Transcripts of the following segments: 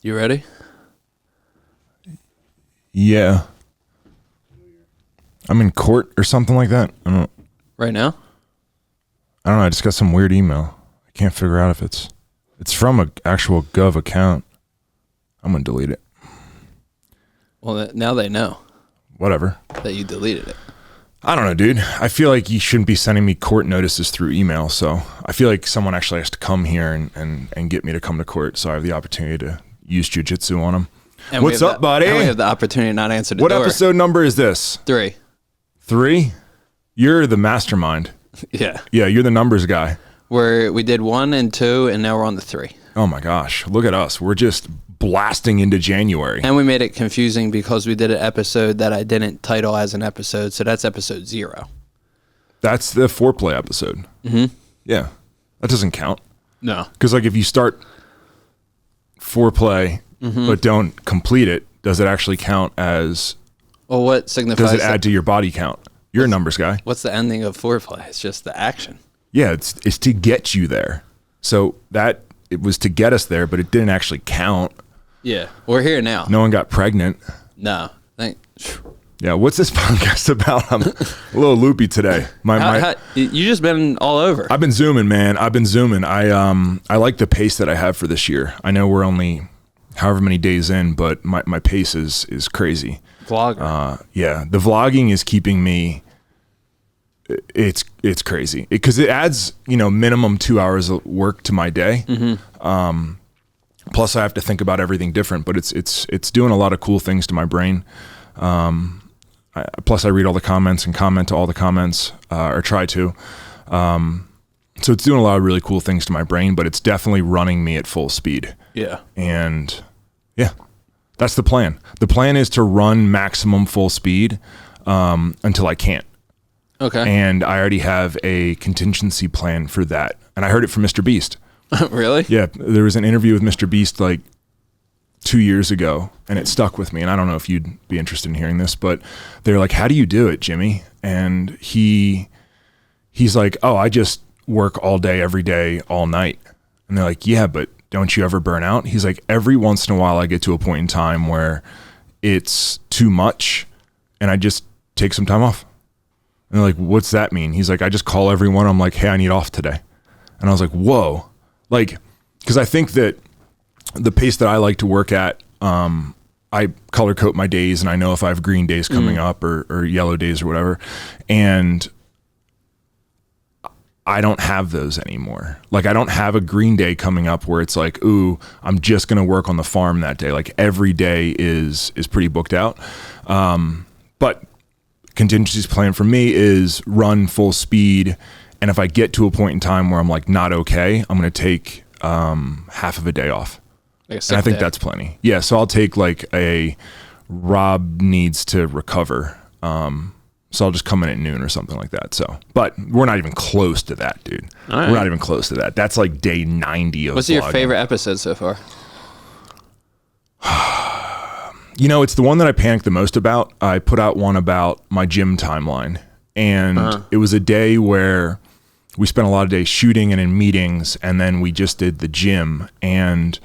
You ready? Yeah. I'm in court or something like that. Right now? I don't know. I just got some weird email. I can't figure out if it's from an actual Gov account. I'm going to delete it. Well, now they know Whatever. that you deleted it. I don't know, dude. I feel like you shouldn't be sending me court notices through email. So I feel like someone actually has to come here and get me to come to court. So I have the opportunity to use jiu-jitsu on them. And What's up, buddy? And we have the opportunity to not answer the What door. episode number is this? 3. 3? You're the mastermind. Yeah. Yeah, you're the numbers guy. We did 1 and 2, and now we're on the 3. Oh my gosh. Look at us. We're just blasting into January. And we made it confusing because we did an episode that I didn't title as an episode. So that's episode 0. That's the foreplay episode. Mm-hmm. Yeah. That doesn't count. No. Because like if you start foreplay but don't complete it, does it actually count as... Well, what signifies... Does it add to your body count? You're a numbers guy. What's the ending of foreplay? It's just the action. Yeah, it's to get you there. So that it was to get us there, but it didn't actually count. Yeah. We're here now. No one got pregnant. No. Yeah, what's this podcast about? I'm a little loopy today. You just been all over. I've been zooming, man. I've been zooming. I like the pace that I have for this year. I know we're only however many days in, but my pace is crazy. Vlogger. Yeah, the vlogging is keeping me. It's crazy because it adds minimum 2 hours of work to my day. Mm-hmm. Plus, I have to think about everything different, but it's doing a lot of cool things to my brain. Plus, I read all the comments and comment to all the comments, or try to. So it's doing a lot of really cool things to my brain, but it's definitely running me at full speed. Yeah. And yeah, that's the plan. The plan is to run maximum full speed until I can't. Okay. And I already have a contingency plan for that. And I heard it from Mr. Beast. Really? Yeah. There was an interview with Mr. Beast like 2 years ago, and it stuck with me. And I don't know if you'd be interested in hearing this, but they're like, how do you do it, Jimmy? And he's like, oh, I just work all day, every day, all night. And they're like, yeah, but don't you ever burn out? He's like, every once in a while I get to a point in time where it's too much and I just take some time off. And they're like, what's that mean? He's like, I just call everyone. I'm like, hey, I need off today. And I was like, whoa. Like, because I think that the pace that I like to work at, I color code my days and I know if I have green days coming up or yellow days or whatever. And I don't have those anymore. Like I don't have a green day coming up where it's like, ooh, I'm just going to work on the farm that day. Like every day is pretty booked out. But contingency's plan for me is run full speed. And if I get to a point in time where I'm like not okay, I'm going to take half of a day off. Like and I think that's plenty. Yeah. So I'll take like a Rob needs to recover. So I'll just come in at noon or something like that. So, but we're not even close to that, dude. Right. We're not even close to that. That's like day 90 of What's vlogging. Your favorite episode so far? It's the one that I panicked the most about. I put out one about my gym timeline. And it was a day where we spent a lot of days shooting and in meetings. And then we just did the gym. And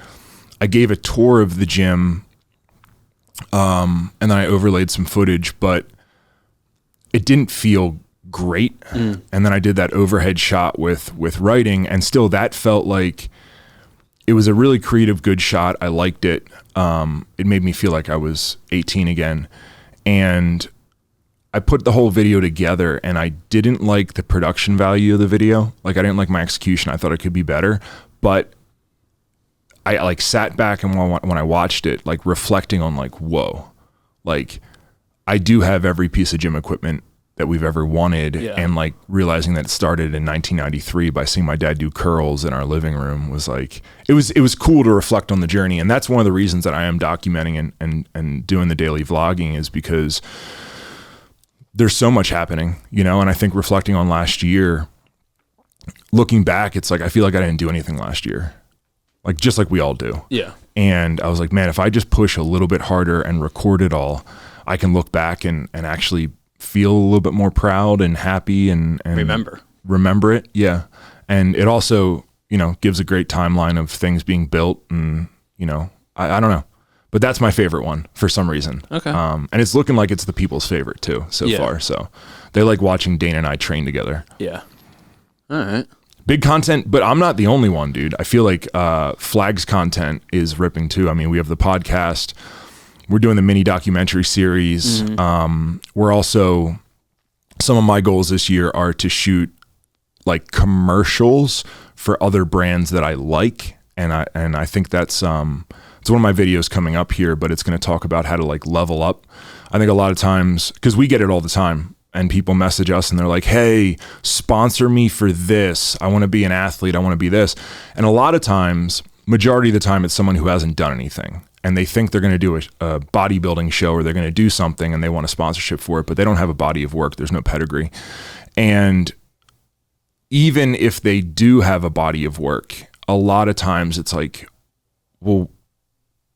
I gave a tour of the gym. And then I overlaid some footage. But it didn't feel great. And then I did that overhead shot with writing, and still that felt like it was a really creative, good shot. I liked it. It made me feel like I was 18 again. And I put the whole video together and I didn't like the production value of the video. Like I didn't like my execution. I thought it could be better, but I like sat back and when I watched it, like reflecting on like, whoa, like I do have every piece of gym equipment that we've ever wanted. Yeah. And like realizing that it started in 1993 by seeing my dad do curls in our living room was like, it was cool to reflect on the journey. And that's one of the reasons that I am documenting and doing the daily vlogging is because there's so much happening, and I think reflecting on last year, looking back, it's like, I feel like I didn't do anything last year. Like, just like we all do. Yeah. And I was like, man, if I just push a little bit harder and record it all, I can look back and actually feel a little bit more proud and happy and remember it. Yeah. And it also, gives a great timeline of things being built and, I don't know. But that's my favorite one for some reason. Okay. And it's looking like it's the people's favorite too so far. So they like watching Dana and I train together. Yeah. All right. Big content, but I'm not the only one, dude. I feel like Flag's content is ripping too. I mean, we have the podcast. We're doing the mini documentary series. We're also, some of my goals this year are to shoot like commercials for other brands that I like. And I think that's it's one of my videos coming up here, but it's going to talk about how to like level up. I think a lot of times, because we get it all the time, and people message us and they're like, hey, sponsor me for this. I want to be an athlete. I want to be this. And a lot of times, majority of the time, it's someone who hasn't done anything. And they think they're going to do a bodybuilding show, or they're going to do something and they want a sponsorship for it, but they don't have a body of work. There's no pedigree. And even if they do have a body of work, a lot of times it's like, well,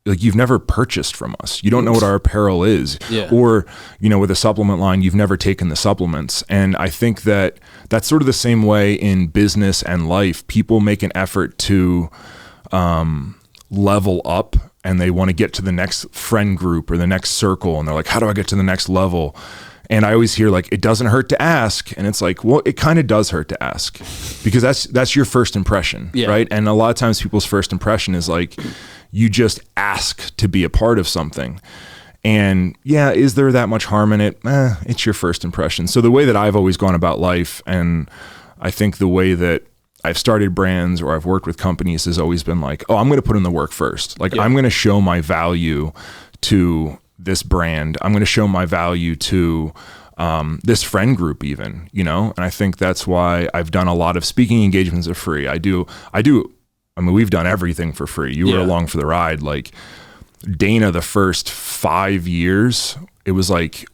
like you've never purchased from us. You don't know what our apparel is. Yeah. Or, you know, with a supplement line, you've never taken the supplements. And I think that that's sort of the same way in business and life. People make an effort to level up, and they want to get to the next friend group or the next circle. And they're like, how do I get to the next level? And I always hear like, it doesn't hurt to ask. And it's like, well, it kind of does hurt to ask, because that's your first impression, right? And a lot of times people's first impression is like, you just ask to be a part of something. And yeah, is there that much harm in it? It's your first impression. So the way that I've always gone about life, and I think the way that I've started brands or I've worked with companies, has always been like, oh, I'm going to put in the work first. Like I'm going to show my value to this brand. I'm going to show my value to this friend group even, you know? And I think that's why I've done a lot of speaking engagements for free. I mean, we've done everything for free. You were along for the ride. Like Dana, the first 5 years, it was like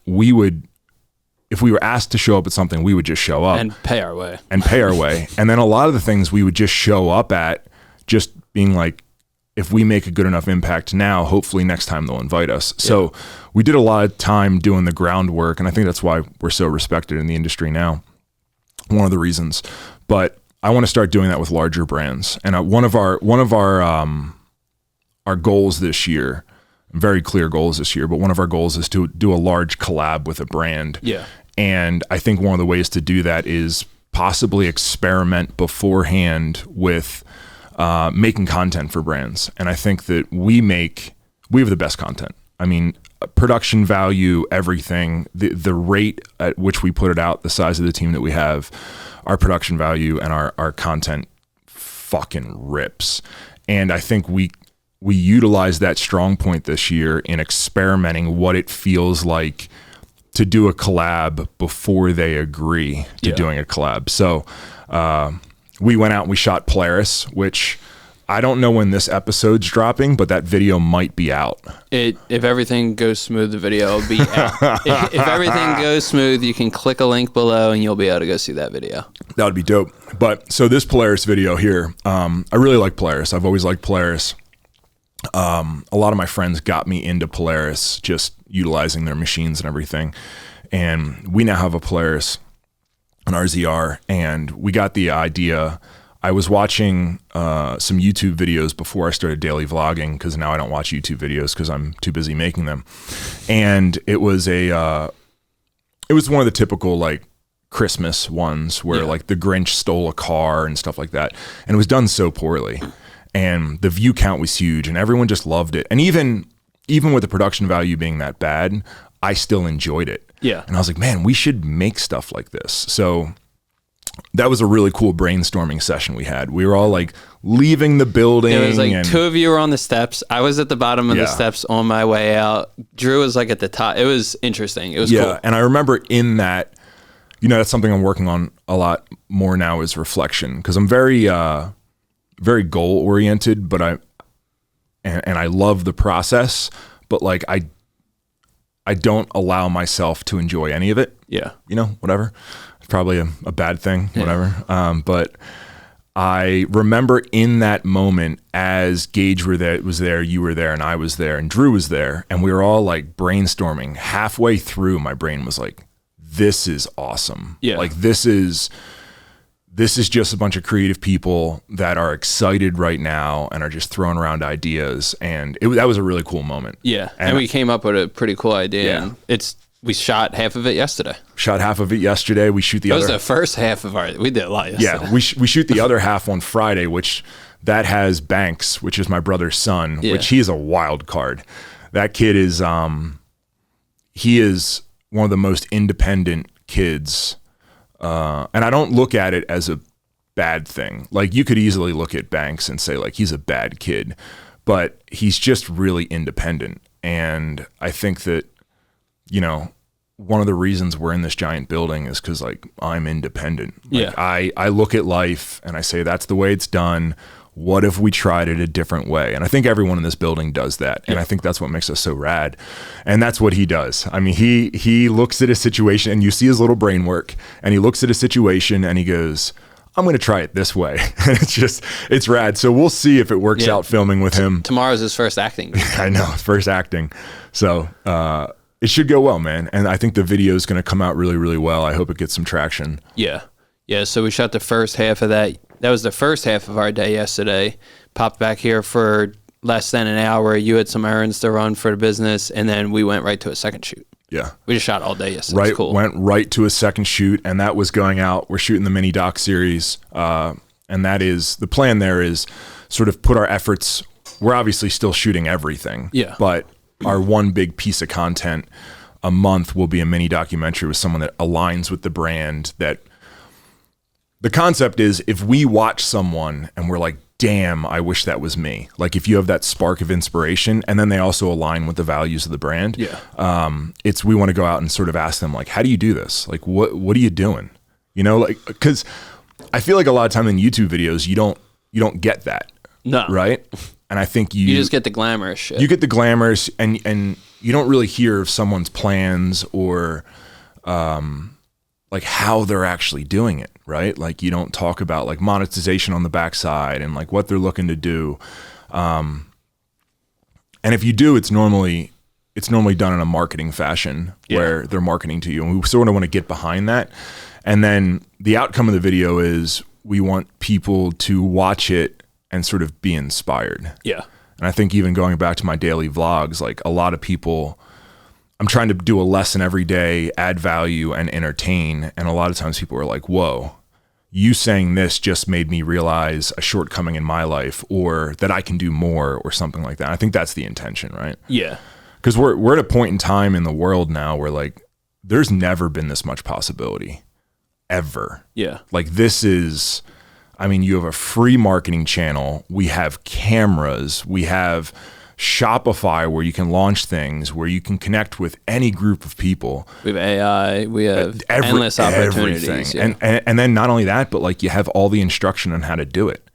if we were asked to show up at something, we would just show up. And pay our way. And then a lot of the things we would just show up at, just being like, if we make a good enough impact now, hopefully next time they'll invite us. So we did a lot of time doing the groundwork, and I think that's why we're so respected in the industry now. One of the reasons. But I want to start doing that with larger brands. And one of our goals this year, very clear goals this year, but one of our goals is to do a large collab with a brand. Yeah. And I think one of the ways to do that is possibly experiment beforehand with making content for brands. And I think that we have the best content. I mean, production value, everything, the rate at which we put it out, the size of the team that we have, our production value and our content fucking rips. And I think we utilize that strong point this year in experimenting what it feels like to do a collab before they agree to doing a collab. So we went out and we shot Polaris, which I don't know when this episode's dropping, but that video might be out. If everything goes smooth, the video will be out. if everything goes smooth, you can click a link below and you'll be able to go see that video. That would be dope. But so this Polaris video here, I really like Polaris. I've always liked Polaris. A lot of my friends got me into Polaris, just utilizing their machines and everything. And we now have a Polaris, an RZR, and we got the idea. I was watching some YouTube videos before I started daily vlogging, because now I don't watch YouTube videos because I'm too busy making them. And it was one of the typical like Christmas ones where like the Grinch stole a car and stuff like that. And it was done so poorly. And the view count was huge and everyone just loved it. And even with the production value being that bad, I still enjoyed it. Yeah. And I was like, man, we should make stuff like this. So that was a really cool brainstorming session we had. We were all like leaving the building. It was like two of you were on the steps. I was at the bottom of the steps on my way out. Drew was like at the top. It was interesting. It was cool. And I remember in that, you know, that's something I'm working on a lot more now, is reflection, because I'm very goal oriented, but I love the process, but like I don't allow myself to enjoy any of it. Yeah. You know, whatever. It's probably a bad thing, whatever. But I remember in that moment, as Gage was there, you were there, and I was there, and Drew was there, and we were all like brainstorming. Halfway through, my brain was like, this is awesome. Yeah. Like this is this is just a bunch of creative people that are excited right now and are just throwing around ideas. And that was a really cool moment. Yeah. And we came up with a pretty cool idea. Yeah. And we shot half of it yesterday. Shot half of it yesterday. We shoot the other. That was the first half of we did a lot yesterday. Yeah. We shoot the other half on Friday, which that has Banks, which is my brother's son, which he is a wild card. That kid is, he is one of the most independent kids. And I don't look at it as a bad thing. Like, you could easily look at Banks and say, like, he's a bad kid, but he's just really independent. And I think that, you know, one of the reasons we're in this giant building is because, like, I'm independent. Like, I look at life and I say, that's the way it's done. What if we tried it a different way? And I think everyone in this building does that. And I think that's what makes us so rad. And that's what he does. I mean, he looks at a situation, and you see his little brain work, and he looks at a situation and he goes, I'm going to try it this way. And it's rad. So we'll see if it works out filming with him. Tomorrow's his first acting. I know, first acting. So it should go well, man. And I think the video is going to come out really, really well. I hope it gets some traction. Yeah. Yeah. So we shot the first half of that. That was the first half of our day yesterday. Popped back here for less than an hour. You had some errands to run for the business, and then we went right to a second shoot. Yeah. We just shot all day yesterday. Right. It was cool. Went right to a second shoot, and that was going out. We're shooting the mini doc series. And that is, the plan there is sort of put our efforts, we're obviously still shooting everything. Yeah. But our one big piece of content a month will be a mini documentary with someone that aligns with the brand. That the concept is, if we watch someone and we're like, damn, I wish that was me. Like, if you have that spark of inspiration and then they also align with the values of the brand, we want to go out and sort of ask them, like, how do you do this? Like, what are you doing? You know, like, because I feel like a lot of time in YouTube videos, you don't get that. No. Right. And I think you just get the glamorous shit. You get the glamorous, and you don't really hear of someone's plans or, like, how they're actually doing it, right? Like, you don't talk about, like, monetization on the backside and, like, what they're looking to do. And if you do, it's normally done in a marketing fashion where they're marketing to you. And we sort of want to get behind that. And then the outcome of the video is we want people to watch it and sort of be inspired. Yeah. And I think even going back to my daily vlogs, like, a lot of people, I'm trying to do a lesson every day, add value and entertain. And a lot of times people are like, whoa, you saying this just made me realize a shortcoming in my life, or that I can do more, or something like that. I think that's the intention, right? Yeah. Because we're at a point in time in the world now where, like, there's never been this much possibility ever. Yeah. Like, this is, I mean, you have a free marketing channel. We have cameras. We have Shopify, where you can launch things, where you can connect with any group of people. We have AI. We have endless opportunities. Yeah. And then not only that, but, like, you have all the instruction on how to do it.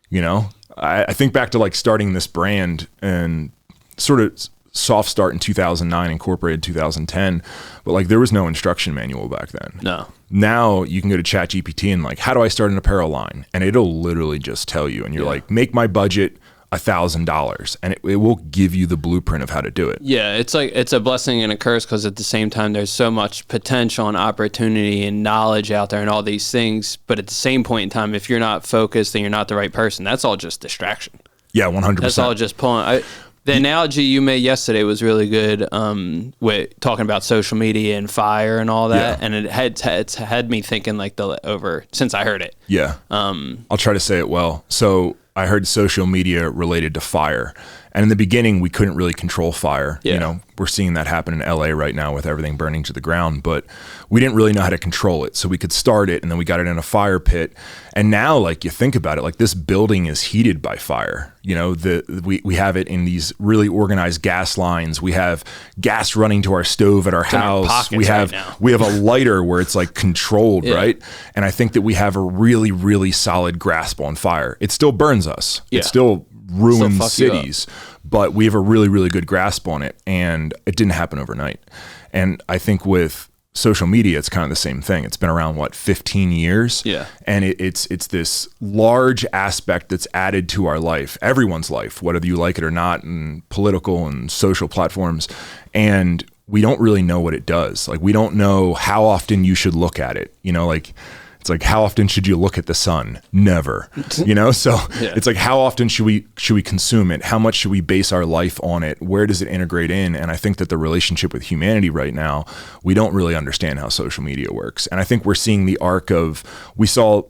You know, I think back to, like, starting this brand and sort of soft start in 2009, incorporated 2010, but, like, there was no instruction manual back then. No. Now you can go to ChatGPT and, like, how do I start an apparel line? And it'll literally just tell you, and you're like, make my budget $1,000, and it will give you the blueprint of how to do it. Yeah, it's like, it's a blessing and a curse, because at the same time there's so much potential and opportunity and knowledge out there and all these things, but at the same point in time, if you're not focused and you're not the right person, that's all just distraction. Yeah, 100%. That's all just pulling. The analogy you made yesterday was really good, with talking about social media and fire and all that, and it had me thinking, like, since I heard it. Yeah. I'll try to say it well. So I heard social media related to fire. And in the beginning, we couldn't really control fire. Yeah. You know, we're seeing that happen in LA right now with everything burning to the ground, but we didn't really know how to control it. So we could start it, and then we got it in a fire pit. And now, like, you think about it, like, this building is heated by fire. You know, we have it in these really organized gas lines. We have gas running to our stove at our house. We have a lighter where it's, like, controlled, right? And I think that we have a really, really solid grasp on fire. It still burns us. Yeah. It still ruins cities, but we have a really, really good grasp on it, and it didn't happen overnight. And I think with social media, it's kind of the same thing. It's been around, 15 years? Yeah. And it's this large aspect that's added to our life, everyone's life, whether you like it or not, and political and social platforms. And we don't really know what it does. Like, we don't know how often you should look at it. You know, like, It's like, how often should you look at the sun? Never. You know, so it's like, how often should we consume it? How much should we base our life on it? Where does it integrate in? And I think that the relationship with humanity right now, we don't really understand how social media works. And I think we're seeing the arc of, we saw,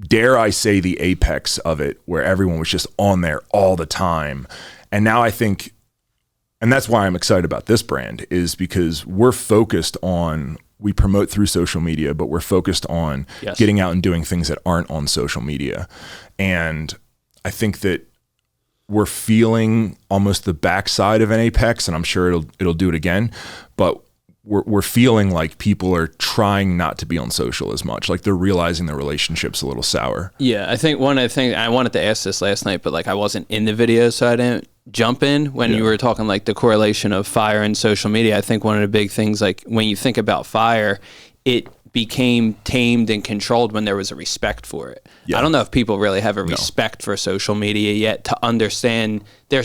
dare I say, the apex of it, where everyone was just on there all the time. And now I think, and that's why I'm excited about this brand, is because we're focused on, we promote through social media, but we're focused on getting out and doing things that aren't on social media. And I think that we're feeling almost the backside of an apex, and I'm sure it'll do it again, but we're feeling like people are trying not to be on social as much. Like they're realizing the relationship's a little sour. Yeah, I think one of the things, I wanted to ask this last night, but like I wasn't in the video, so I didn't jump in when you were talking like the correlation of fire and social media. I think one of the big things, like when you think about fire, it became tamed and controlled when there was a respect for it. I don't know if people really have a respect for social media yet to understand.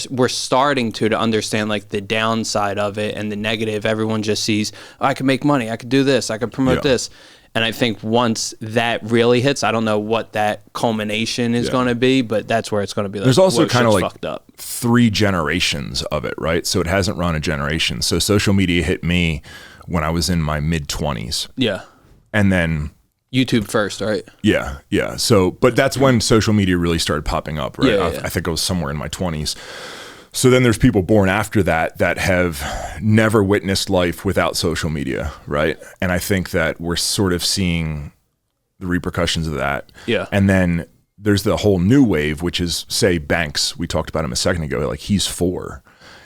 We're starting to understand like the downside of it and the negative. Everyone just sees, oh, I can make money, I could do this, I could promote this. And I think once that really hits, I don't know what that culmination is going to be, but that's where it's going to be. Like, there's also kind of like fucked up. 3 generations of it, right? So it hasn't run a generation. So social media hit me when I was in my mid-20s. Yeah. And then YouTube first, right? Yeah. So, but that's when social media really started popping up, right? Yeah. I think I was somewhere in my 20s. So then there's people born after that have never witnessed life without social media, right? And I think that we're sort of seeing the repercussions of that. Yeah. And then there's the whole new wave, which is, say, Banks. We talked about him a second ago. Like, he's 4.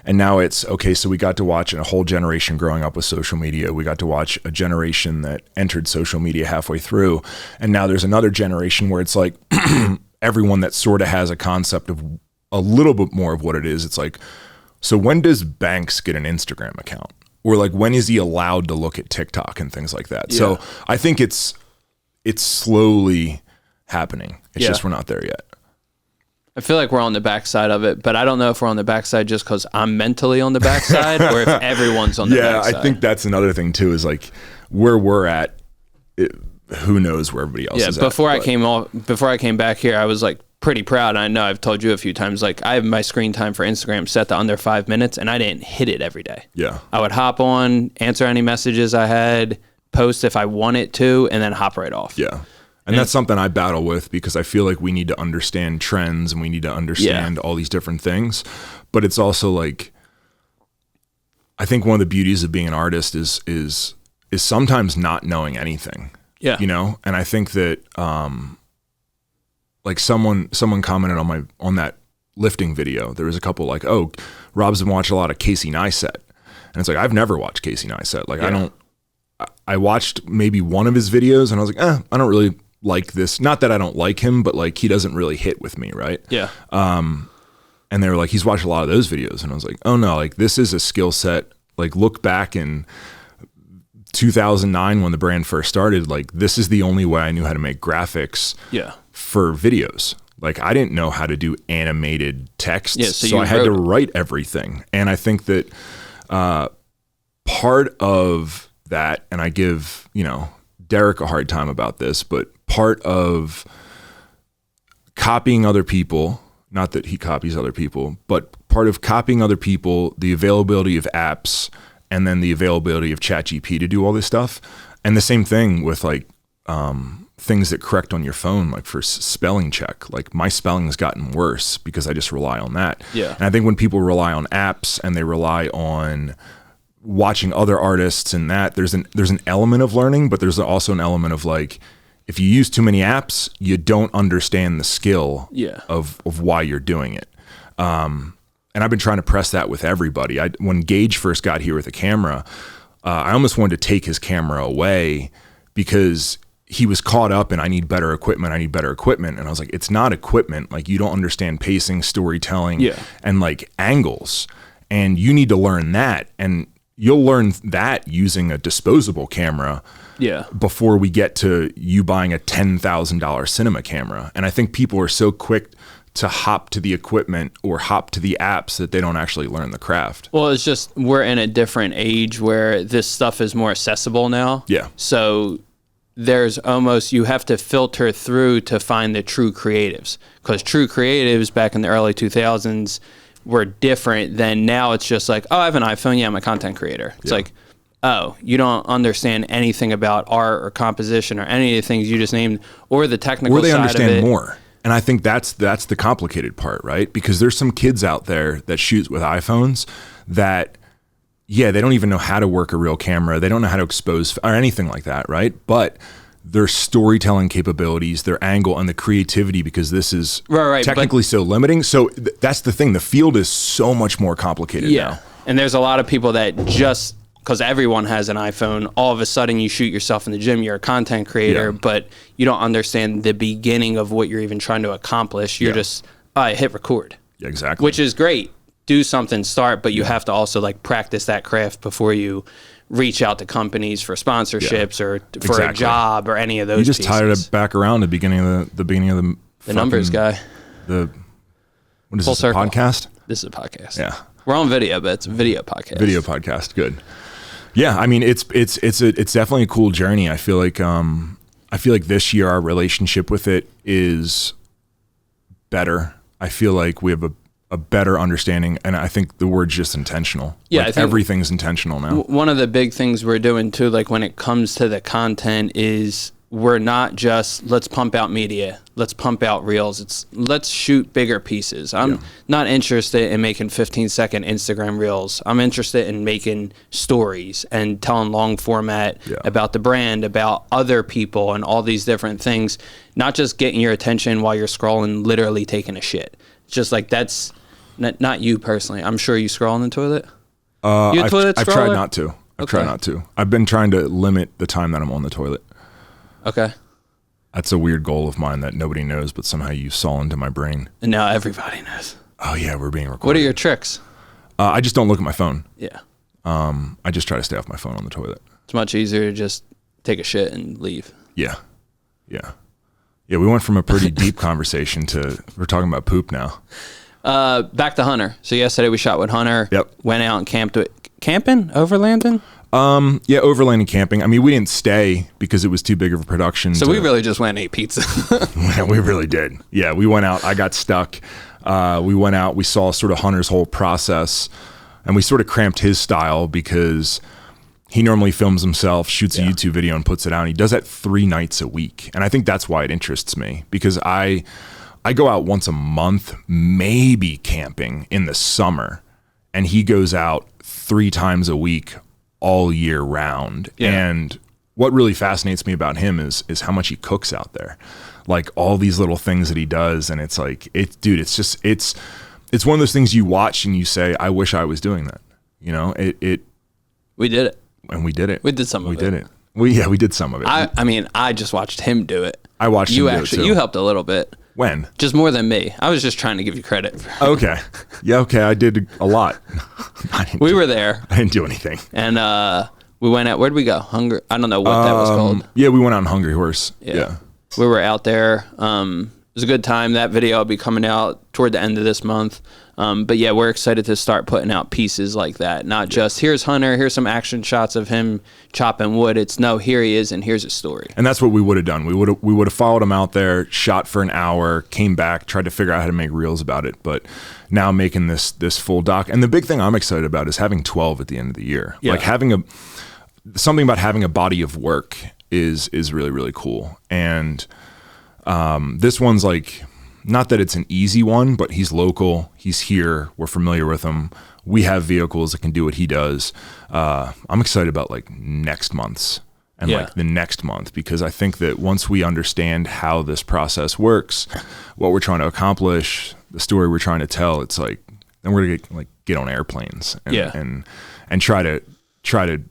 And now it's, okay, so we got to watch a whole generation growing up with social media. We got to watch a generation that entered social media halfway through. And now there's another generation where it's like everyone that sort of has a concept of a little bit more of what it is. It's like, so when does Banks get an Instagram account? Or like, when is he allowed to look at TikTok and things like that? So I think it's slowly happening. It's just we're not there yet. I feel like we're on the backside of it, but I don't know if we're on the backside just because I'm mentally on the backside or if everyone's on the backside. I think that's another thing too, is like where we're at, who knows where everybody else is at. Before I came back here, I was like pretty proud. I know I've told you a few times, like I have my screen time for Instagram set to under 5 minutes, and I didn't hit it every day. Yeah. I would hop on, answer any messages I had, post if I wanted to, and then hop right off. Yeah. And that's something I battle with, because I feel like we need to understand trends and we need to understand all these different things. But it's also like, I think one of the beauties of being an artist is sometimes not knowing anything. Yeah. You know? And I think that like someone commented on that lifting video. There was a couple like, oh, Rob's been watching a lot of Casey Neistat. And it's like, I've never watched Casey Neistat. Like I watched maybe one of his videos and I was like, I don't really like this. Not that I don't like him, but like he doesn't really hit with me, right? Yeah. And they were like, he's watched a lot of those videos. And I was like, oh no, like this is a skill set. Like look back in 2009 when the brand first started, like this is the only way I knew how to make graphics for videos. Like I didn't know how to do animated text, so I had to write everything. And I think that part of that, and I give, Derek a hard time about this, but part of copying other people, not that he copies other people, but part of copying other people, the availability of apps, and then the availability of ChatGPT to do all this stuff. And the same thing with like things that correct on your phone, like for spelling check. Like my spelling has gotten worse because I just rely on that. Yeah. And I think when people rely on apps and they rely on watching other artists and that, there's an element of learning, but there's also an element of like, if you use too many apps, you don't understand the skill of why you're doing it. And I've been trying to press that with everybody. When Gage first got here with a camera, I almost wanted to take his camera away because he was caught up in, I need better equipment. And I was like, it's not equipment. Like you don't understand pacing, storytelling, and like angles. And you need to learn that. And you'll learn that using a disposable camera before we get to you buying a $10,000 cinema camera. And I think people are so quick to hop to the equipment or hop to the apps that they don't actually learn the craft. Well, it's just we're in a different age where this stuff is more accessible now. Yeah. So there's almost, you have to filter through to find the true creatives, because true creatives back in the early 2000s were different than now. It's just like, oh, I have an iPhone. Yeah, I'm a content creator. It's like, oh, you don't understand anything about art or composition or any of the things you just named, or the technical side of it. Or they understand more. And I think that's the complicated part, right? Because there's some kids out there that shoot with iPhones that, yeah, they don't even know how to work a real camera. They don't know how to expose or anything like that, right? But their storytelling capabilities, their angle, and the creativity, because this is technically so limiting. So that's the thing. The field is so much more complicated now. And there's a lot of people that just, because everyone has an iPhone, all of a sudden you shoot yourself in the gym, you're a content creator, but you don't understand the beginning of what you're even trying to accomplish. You're just, I hit record. Yeah, exactly. Which is great. Do something, start, but you have to also like practice that craft before you reach out to companies for sponsorships or for a job or any of those. You just tied it back around the beginning of the numbers guy. What is this, a podcast? This is a podcast. Yeah. We're on video, but it's a video podcast. Video podcast, good. Yeah, I mean it's definitely a cool journey. I feel like this year our relationship with it is better. I feel like we have a better understanding, and I think the word's just intentional. Yeah, like, I think everything's intentional now. One of the big things we're doing too, like when it comes to the content, is we're not just let's pump out media, let's pump out reels. It's let's shoot bigger pieces. I'm not interested in making 15-second Instagram reels. I'm interested in making stories and telling long format about the brand, about other people, and all these different things. Not just getting your attention while you're scrolling, literally taking a shit. It's just like that's not you personally. I'm sure you scroll in the toilet. I've tried not to. Tried not to. I've been trying to limit the time that I'm on the toilet. Okay. That's a weird goal of mine that nobody knows, but somehow you saw into my brain. And now everybody knows. Oh yeah, we're being recorded. What are your tricks? I just don't look at my phone. Yeah. I just try to stay off my phone on the toilet. It's much easier to just take a shit and leave. Yeah. Yeah. Yeah, we went from a pretty deep conversation to we're talking about poop now. Back to Hunter. So yesterday we shot with Hunter. Yep. Went out and camped with overlanding? Yeah, overlanding camping. I mean, we didn't stay because it was too big of a production. So we really just went and ate pizza. Yeah, we really did. Yeah, we went out. I got stuck. We went out. We saw sort of Hunter's whole process, and we sort of cramped his style because he normally films himself, shoots a YouTube video, and puts it out. And he does that 3 nights a week, and I think that's why it interests me, because I go out once a month, maybe camping in the summer, and he goes out 3 times a week all year round. And what really fascinates me about him is how much he cooks out there, like all these little things that he does. And it's like, it's one of those things you watch and you say, I wish I was doing that. You know, we did it. And we did it. We did some of it. We did it. We did some of it. I mean, I just watched him do it. I watched him do it too. You helped a little bit. When? Just more than me. I was just trying to give you credit. Okay. Yeah, okay. I did a lot. We were there. I didn't do anything. And we went out. Where'd we go? Hungry. I don't know what that was called. Yeah, we went out on Hungry Horse. Yeah. We were out there. It was a good time. That video will be coming out toward the end of this month. But yeah, we're excited to start putting out pieces like that. Not just here's Hunter, here's some action shots of him chopping wood. It's no, here he is and here's a story. And that's what we would have done. We would have followed him out there, shot for an hour, came back, tried to figure out how to make reels about it. But now making this full doc. And the big thing I'm excited about is having 12 at the end of the year. Yeah. Like something about having a body of work is really, really cool. And this one's like, not that it's an easy one, but he's local. He's here. We're familiar with him. We have vehicles that can do what he does. I'm excited about like next month's and like the next month, because I think that once we understand how this process works, what we're trying to accomplish, the story we're trying to tell, it's like, then we're gonna get on airplanes and try to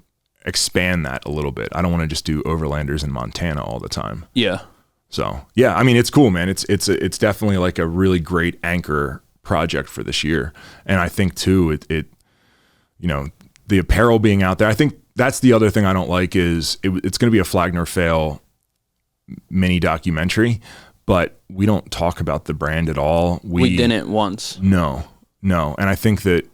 expand that a little bit. I don't want to just do overlanders in Montana all the time. Yeah. So yeah, I mean, it's cool, man. It's definitely like a really great anchor project for this year. And I think too, it the apparel being out there, I think that's the other thing I don't like is it's going to be a Flag Nor Fail mini documentary, but we don't talk about the brand at all. We didn't once. No. And I think that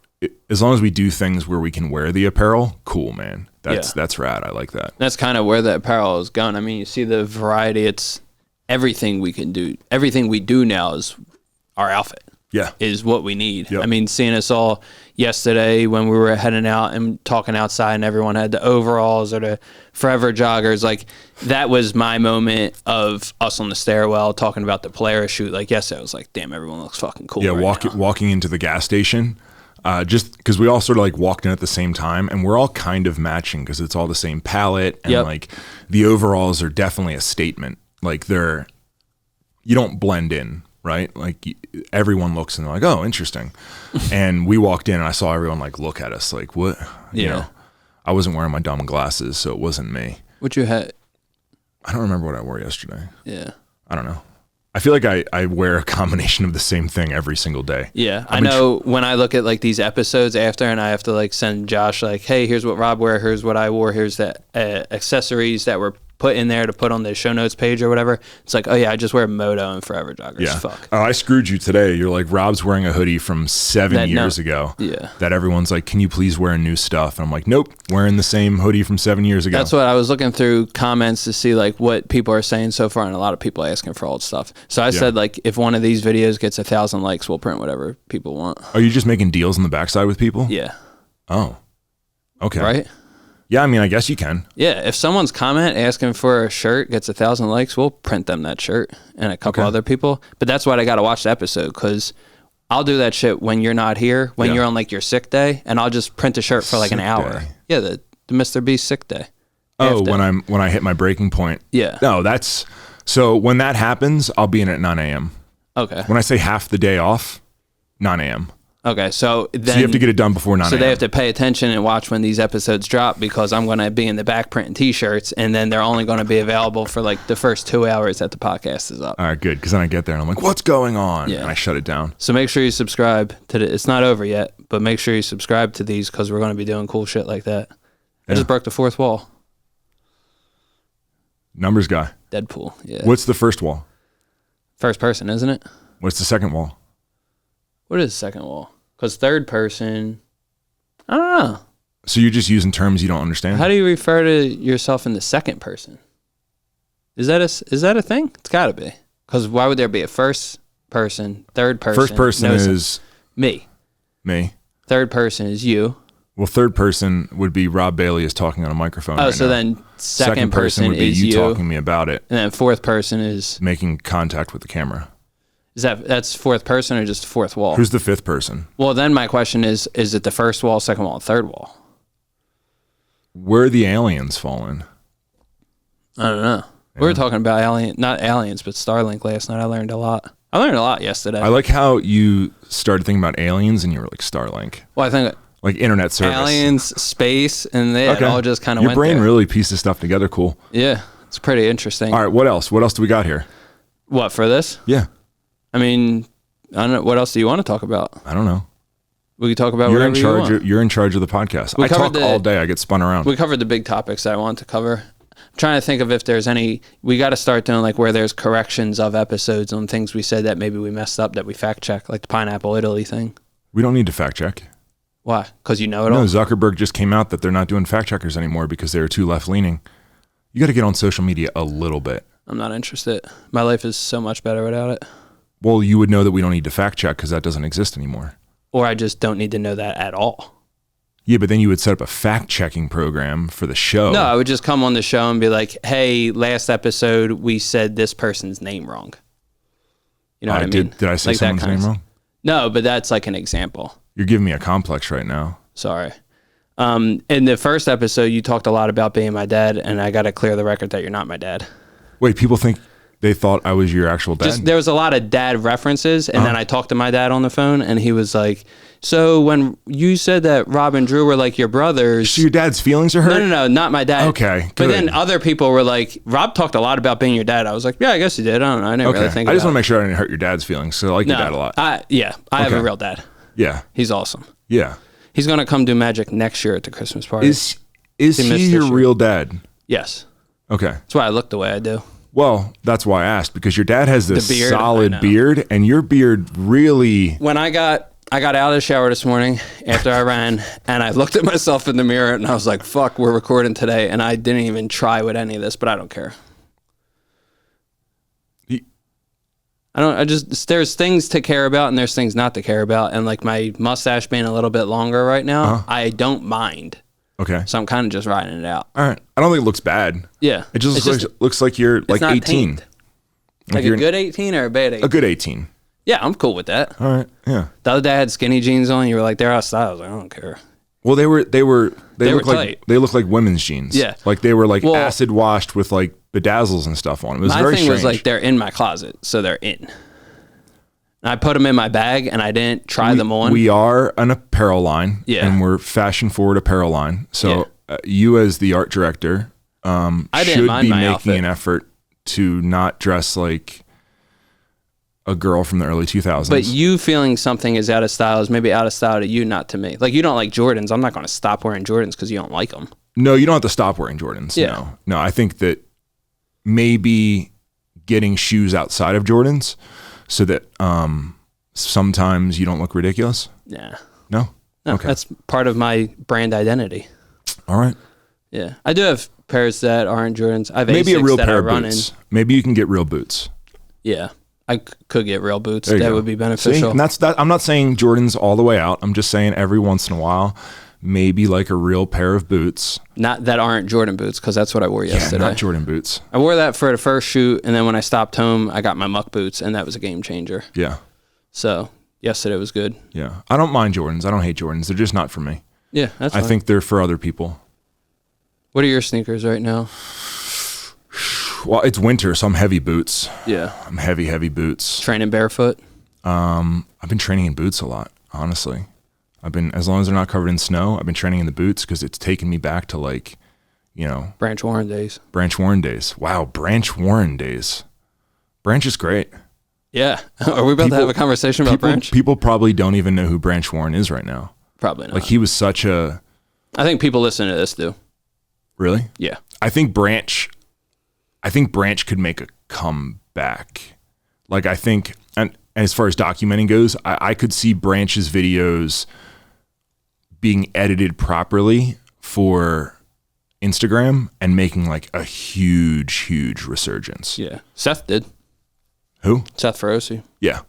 as long as we do things where we can wear the apparel, cool, man. That's rad. I like that. That's kind of where the apparel is going. I mean, you see the variety. It's everything we can do. Everything we do now is our outfit. Yeah. Is what we need. Yep. I mean, seeing us all yesterday when we were heading out and talking outside and everyone had the overalls or the forever joggers, like that was my moment of us on the stairwell talking about the Polaris shoot. Like yesterday, I was like, damn, everyone looks fucking cool. Yeah, right walking into the gas station, just because we all sort of like walked in at the same time and we're all kind of matching because it's all the same palette and like the overalls are definitely a statement. Like you don't blend in. Right? Like everyone looks and they're like, oh, interesting. And we walked in and I saw everyone like look at us like, what? You know, I wasn't wearing my dumb glasses, so it wasn't me. What you had? I don't remember what I wore yesterday. Yeah. I don't know. I feel like I wear a combination of the same thing every single day. Yeah. I know when I look at like these episodes after and I have to like send Josh like, hey, here's what Rob wore, here's what I wore, here's the accessories that were put in there to put on the show notes page or whatever. It's like, oh yeah, I just wear Moto and Forever Joggers. Yeah. Fuck. I screwed you today. You're like, Rob's wearing a hoodie from 7 years ago. Yeah. That everyone's like, can you please wear new stuff? And I'm like, nope, wearing the same hoodie from 7 years ago. That's what I was looking through comments to see like what people are saying so far, and a lot of people asking for old stuff. So I said like, if one of these videos gets 1,000 likes, we'll print whatever people want. Are you just making deals on the backside with people? Yeah. Oh. Okay. Right? Yeah, I mean, I guess you can. Yeah, if someone's comment asking for a shirt gets 1,000 likes, we'll print them that shirt and a couple other people. But that's why I got to watch the episode, because I'll do that shit when you're not here, when you're on like your sick day, and I'll just print a shirt for like an hour. Day. Yeah, the Mr. Beast sick day. Oh, when I hit my breaking point. Yeah. No, so when that happens, I'll be in at 9 a.m. Okay. When I say half the day off, 9 a.m. Okay, so then you have to get it done before 9 a.m. So they have to pay attention and watch when these episodes drop, because I'm going to be in the back printing T-shirts, and then they're only going to be available for like the first 2 hours that the podcast is up. All right, good, because then I get there and I'm like, what's going on? Yeah. And I shut it down. So make sure you subscribe to it's not over yet, but make sure you subscribe to these, because we're going to be doing cool shit like that. I just broke the fourth wall. Numbers guy. Deadpool, yeah. What's the first wall? First person, isn't it? What's the second wall? What is the second wall? Because third person, I don't know. So you're just using terms you don't understand? How do you refer to yourself in the second person? Is that a thing? It's got to be. Because why would there be a first person, third person? First person is me. Me. Third person is you. Well, third person would be Rob Bailey is talking on a microphone. Oh, right so now. then second person would be is you talking to me about it. And then fourth person is making contact with the camera. That's fourth person or just fourth wall? Who's the fifth person? Well, then my question is it the first wall, second wall, and third wall? Where the aliens fall in? I don't know. Yeah. We were talking about not aliens, but Starlink last night. I learned a lot. I learned a lot yesterday. I like how you started thinking about aliens and you were like Starlink. Well, I think like internet service. Aliens, space, and it all just kind of went there. Your brain there. really pieces stuff together. Cool. Yeah, it's pretty interesting. All right, what else? What else do we got here? What, for this? Yeah. I mean, I don't know. What else do you want to talk about? I don't know. We can talk about whatever you want. You're in charge of the podcast. I talk all day. I get spun around. We covered the big topics that I wanted to cover. I'm trying to think of if there's any. We got to start doing like where there's corrections of episodes on things we said that maybe we messed up that we fact check, like the Pineapple Italy thing. We don't need to fact check. Why? Because you know it all? No, Zuckerberg just came out that they're not doing fact checkers anymore because they were too left leaning. You got to get on social media a little bit. I'm not interested. My life is so much better without it. Well, you would know that we don't need to fact check because that doesn't exist anymore. Or I just don't need to know that at all. Yeah, but then you would set up a fact checking program for the show. No, I would just come on the show and be like, hey, last episode we said this person's name wrong. You know what I mean? Did I say like someone's name wrong? No, but that's like an example. You're giving me a complex right now. Sorry. In the first episode, you talked a lot about being my dad, and I got to clear the record that you're not my dad. Wait, people think they thought I was your actual dad? There was a lot of dad references, and then I talked to my dad on the phone, and he was like, so when you said that Rob and Drew were like your brothers... So your dad's feelings are hurt? No, not my dad. Okay, good. But then other people were like, Rob talked a lot about being your dad. I was like, yeah, I guess he did. I don't know. I didn't really think I just about want to make sure I didn't hurt your dad's feelings, so I like your dad a lot. I have a real dad. Yeah. He's awesome. Yeah. He's going to come do magic next year at the Christmas party. Is he your real dad? Yes. Okay. That's why I look the way I do. Well, that's why I asked, because your dad has this beard, solid beard, and your beard really... When I got I got out of the shower this morning after I ran, and I looked at myself in the mirror, and I was like, fuck, we're recording today, and I didn't even try with any of this, but I don't care. There's things to care about, and there's things not to care about, and like my mustache being a little bit longer right now, I don't mind. Okay. So I'm kind of just riding it out. All right. I don't think it looks bad. Yeah. It just looks like you're like 18. Tamed. Like a good 18 or a bad 18? A good 18. Yeah, I'm cool with that. All right. Yeah. The other day I had skinny jeans on. You were like, they're out of style. I was like, I don't care. Well, they look tight. like women's jeans. Yeah. Like they were like acid washed with like bedazzles and stuff on. It was my very thing strange. was like they're in my closet, so they're in. And I put them in my bag, and I didn't try them on. We are an apparel line, Yeah. and we're fashion forward apparel line. So you as the art director I didn't should mind be my making outfit. an effort to not dress like a girl from the early 2000s. But you feeling something is out of style is maybe out of style to you, not to me. Like, you don't like Jordans. I'm not going to stop wearing Jordans because you don't like them. No, you don't have to stop wearing Jordans. Yeah. No, I think that maybe getting shoes outside of Jordans so that sometimes you don't look ridiculous. Yeah. No? No, Okay. that's part of my brand identity. All right. Yeah. I do have pairs that aren't Jordans. I have Maybe Asics a real that pair I of run boots. in. Maybe you can get real boots. Yeah. I could get real boots. There you That go. would be See? beneficial. And that's that. I'm not saying Jordans all the way out. I'm just saying every once in a while, maybe like a real pair of boots. Not that aren't Jordan boots, because that's what I wore yesterday. Yeah, not Jordan boots. I wore that for the first shoot, and then when I stopped home, I got my muck boots, and that was a game changer. Yeah. So yesterday was good. Yeah. I don't mind Jordans. I don't hate Jordans. They're just not for me. Yeah, that's I fine. think they're for other people. What are your sneakers right now? Well, it's winter, so I'm heavy boots. Yeah. I'm heavy boots. Training barefoot? I've been training in boots a lot, honestly. As long as they're not covered in snow, I've been training in the boots because it's taken me back to like, Branch Warren days. Branch Warren days. Wow, Branch Warren days. Branch is great. Yeah. Are we about to have a conversation about Branch? People probably don't even know who Branch Warren is right now. Probably not. Like he was such a... I think people listening to this do. Really? Yeah. I think Branch could make a comeback. Like I think, and as far as documenting goes, I could see Branch's videos being edited properly for Instagram and making like a huge resurgence. Yeah. Seth did. Who? Seth Feroci. Yeah.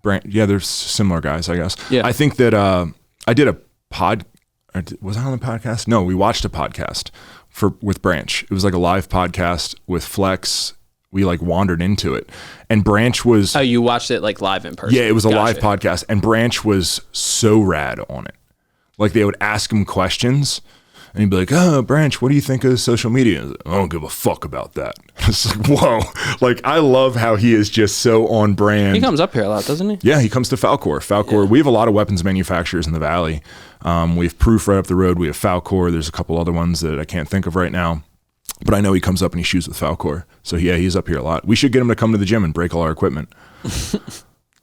There's similar guys, I guess. Yeah. I think that I did a was I on the podcast? No, we watched a podcast with Branch. It was like a live podcast with Flex. We like wandered into it, and Branch was. Oh, you watched it like live in person? Yeah, it was a live Gotcha. podcast, and Branch was so rad on it. Like they would ask him questions, and he'd be like, "Oh, Branch, what do you think of social media?" I don't give a fuck about that. It's like, whoa! Like I love how he is just so on brand. He comes up here a lot, doesn't he? Yeah, he comes to Falcor. We have a lot of weapons manufacturers in the Valley. We have Proof right up the road. We have Falcor. There's a couple other ones that I can't think of right now. But I know he comes up and he shoots with Falcor. So yeah, he's up here a lot. We should get him to come to the gym and break all our equipment.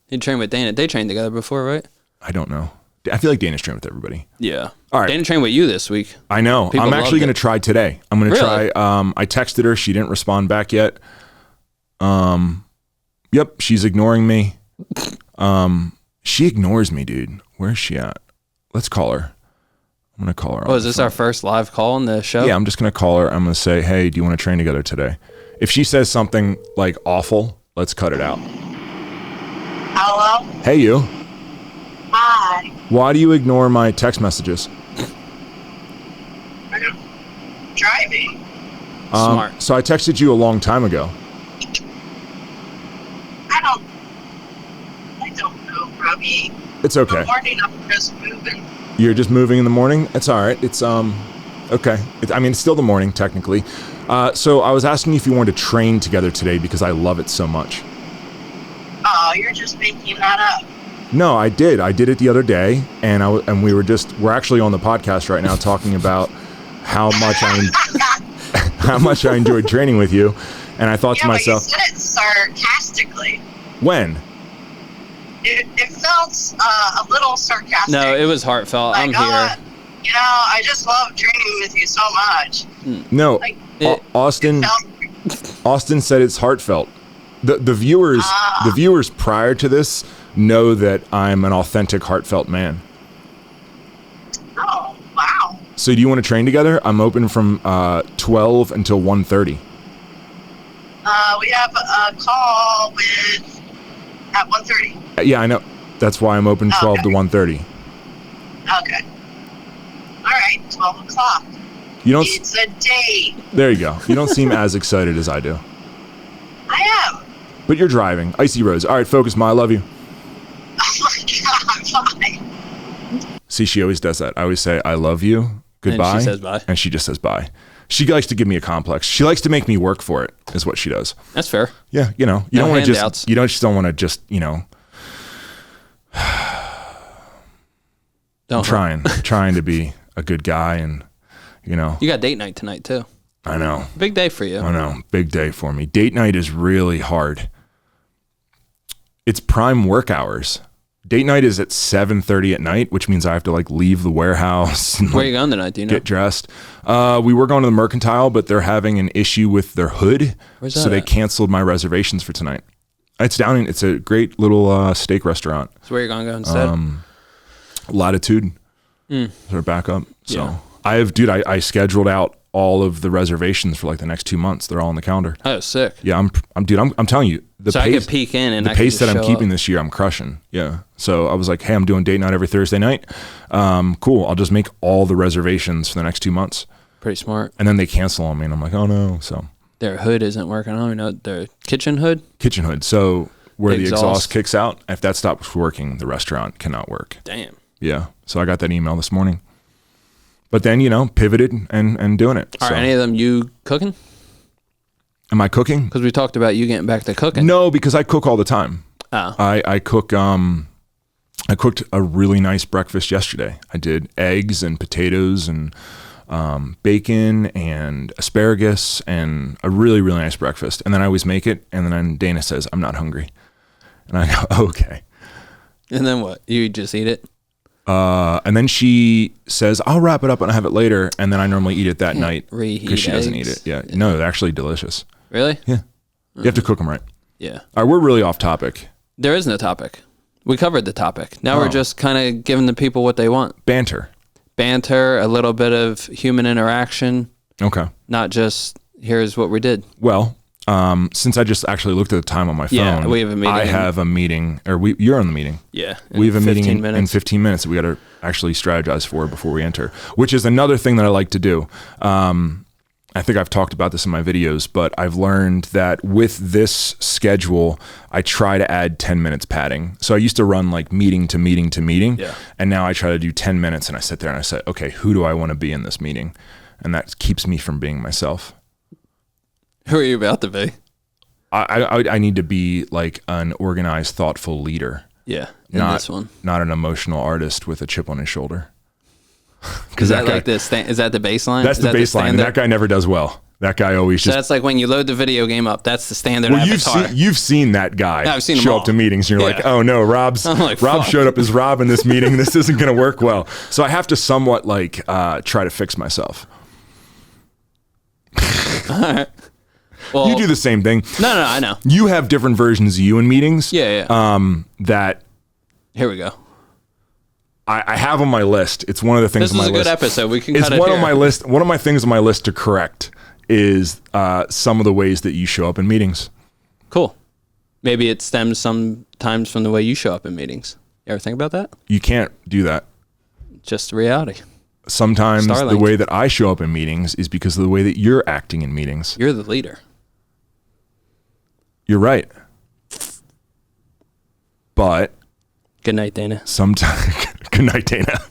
He trained with Dana. They trained together before, right? I don't know. I feel like Dana's trained with everybody. Yeah. All right. Dana trained with you this week. I know. People I'm actually loved going it. to try today. I'm going to Really? try. I texted her. She didn't respond back yet. Yep. She's ignoring me. She ignores me, dude. Where's she at? Let's call her. I'm going to call her. Oh, is this our first live call on the show? Yeah, I'm just going to call her. I'm going to say, hey, do you want to train together today? If she says something like awful, let's cut it out. Hello? Hey, you. Hi. Why do you ignore my text messages? I'm driving. Smart. So I texted you a long time ago. I don't know, Robbie. It's okay. The morning I'm just moving. You're just moving in the morning? It's all right. It's okay. It's still the morning technically. So I was asking you if you wanted to train together today because I love it so much. Oh, you're just making that up. No, I did. I did it the other day, and we're actually on the podcast right now talking about how much I enjoyed training with you, and I thought to myself, but you said it sarcastically. when? It felt a little sarcastic. No, it was heartfelt. Like, I'm here. I just love training with you so much. No, Like, Austin said it's heartfelt. The viewers prior to this know that I'm an authentic, heartfelt man. Oh, wow. So do you want to train together? I'm open from 12 until 1:30. We have a call at 1:30. Yeah, I know. That's why I'm open 12 to 1:30. Okay. All right, 12 o'clock. It's a date. There you go. You don't seem as excited as I do. I am. But you're driving. Icy roads. All right, focus, Ma. I love you. Oh my God, bye. See, she always does that. I always say, I love you. Goodbye. And she says bye. And she just says bye. She likes to give me a complex. She likes to make me work for it, is what she does. That's fair. Yeah, you know, you No don't want to handouts. just, you don't want to just, you know, I'm trying to be a good guy and, you know. You got date night tonight too. I know. Big day for you. I know. Big day for me. Date night is really hard. It's prime work hours. Date night is at 7:30 at night, which means I have to like leave the warehouse. And, Where are you going tonight? Do you know? Get dressed. We were going to the Mercantile, but they're having an issue with their hood. Where's so that they at? canceled my reservations for tonight. It's a great little steak restaurant. So where are you going to go instead? Latitude. Sort of back up. So Yeah. I scheduled out all of the reservations for like the next 2 months. They're all on the calendar. Oh, sick. Yeah, I'm telling you, the So I pace, could peek in and the I could pace just that I'm show keeping up. this year, I'm crushing. Yeah. So I was like, hey, I'm doing date night every Thursday night. Cool. I'll just make all the reservations for the next 2 months. Pretty smart. And then they cancel on me and I'm like, oh no. So Their hood isn't working. I don't even know their kitchen hood. kitchen hood. So where the Exhaust. exhaust kicks out, if that stops working, the restaurant cannot work. Damn. Yeah. So I got that email this morning. But then, you know, pivoted and doing it. Are So, any of them you cooking? am I cooking? Because we talked about you getting back to cooking. No, because I cook all the time. Oh. I cook. I cooked a really nice breakfast yesterday. I did eggs and potatoes and bacon and asparagus and a really, really nice breakfast. And then I always make it. And then Dana says, I'm not hungry. And I go, okay. And then what? You just eat it? And then she says, I'll wrap it up and I'll have it later. And then I normally eat it that night reheat because she doesn't eat eggs. it. Yeah. No, they're actually delicious. Really? Yeah. You have to cook them right. Yeah. All right, we're really off topic. There is no topic. We covered the topic. Now we're just kind of giving the people what they want. Banter. Banter, a little bit of human interaction, Okay. not just here's what we did. Well, since I just actually looked at the time on my phone, Yeah, we have a meeting I have a meeting, or you're on the meeting. Yeah. We have a meeting 15 in minutes. 15 minutes that we got to actually strategize for before we enter, which is another thing that I like to do. I think I've talked about this in my videos, but I've learned that with this schedule, I try to add 10 minutes padding. So I used to run like meeting to meeting to meeting, Yeah. and now I try to do 10 minutes and I sit there and I say, okay, who do I want to be in this meeting? And that keeps me from being myself. Who are you about to be? I need to be like an organized, thoughtful leader. Yeah. In Not this one. not an emotional artist with a chip on his shoulder. Is that guy- like the is that the baseline? That's Is the that baseline. And standard? that guy never does well. That guy always So just. that's like when you load the video game up. That's the standard Well, avatar. you've seen that guy Yeah, I've seen them show all. up to meetings. And you're like, Yeah. oh no, Rob I'm like, fuck. showed up as Rob in this meeting. This isn't going to work well. So I have to somewhat like try to fix myself. Well, You do the same thing. No, I know. You have different versions of you in meetings. Yeah. That Here we go. I have on my list. It's one of the things This on is my a good list. episode. We can It's cut it one here. on my list. One of my things on my list to correct is some of the ways that you show up in meetings. Cool. Maybe it stems sometimes from the way you show up in meetings. You ever think about that? You can't do that. Just the reality. Sometimes the Starlink. way that I show up in meetings is because of the way that you're acting in meetings. You're the leader. You're right. But Good night, Dana. sometimes, good night, Dana.